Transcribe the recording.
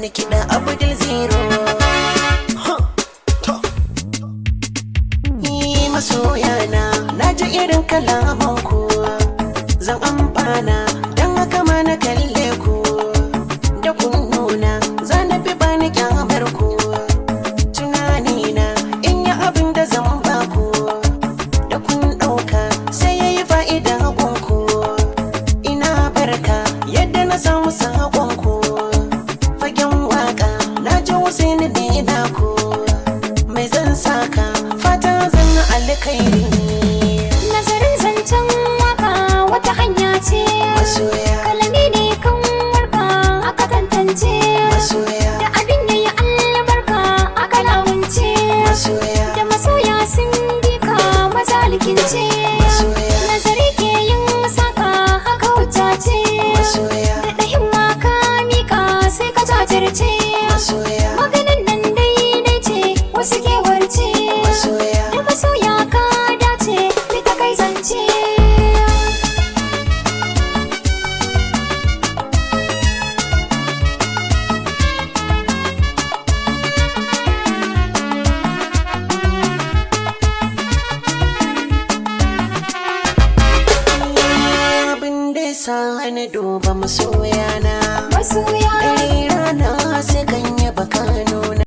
na kiɗa Abdul Zero. Ni masoyana na ji irin kalaman ku, zan amfana don haka ma na kalle ku da kunnuna, za na fi bani kyamar ku. Tunanina in yi abin da zan ba ku, da kun ɗauka sai ya yi fa'ida gunku. Ina barka yadda na samu saƙonku, fagen waka na ji wasu ni da ku. Mai zan saka fata zan na alkairi. Nazarin zancen waka wata hanya ce, Masoya, kalami ne kan warka aka tantance, masoya, da abin yayi albarka aka lawance, masoya, da masoya sun bi ka maza likince. masoya, Nazari ke yin saka haka wuta ce, masoya, da himma ka mika sai ka jajirce. masoya, Maganin nan daidai ce wasu ke warce, masoya. da masoya ka dace fita kai zance. Abin da sa na duba masoyana, Masoya ɗari rana sai kan yaba Kano.